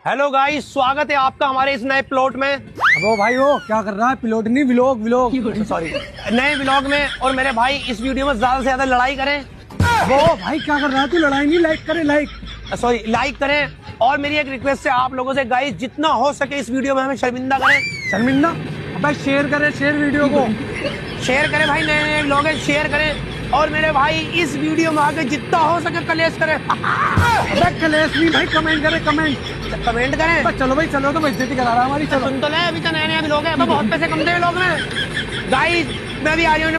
Hello guys, स्वागत है आपका हमारे इस नए प्लॉट में। वो भाई वो क्या कर रहा है? प्लॉट नहीं, व्लॉग सॉरी, नए व्लॉग में। और मेरे भाई इस वीडियो में ज्यादा से ज्यादा लड़ाई करें। वो भाई क्या कर रहा है? तू लड़ाई नहीं, लाइक करे, लाइक करें। और मेरी एक रिक्वेस्ट है आप लोगों से गाइस, जितना हो सके इस वीडियो में हमें शर्मिंदा करें। शर्मिंदा? भाई शेयर करे, शेयर वीडियो को शेयर करें भाई, नए नए लोग हैं, शेयर करें। और मेरे भाई इस वीडियो में आगे जितना हो सके कलेश करें। कलेश नहीं भाई, कमेंट करे, कमेंट करें। चलो भाई चलो, तो बेइज्जती करा रहा है हमारी। चलो सुन तो ले, अभी तो नए नए लोग हैं, बहुत पैसे कमते हैं लोग हैं गाइस। मैं भी आ रही हूँ।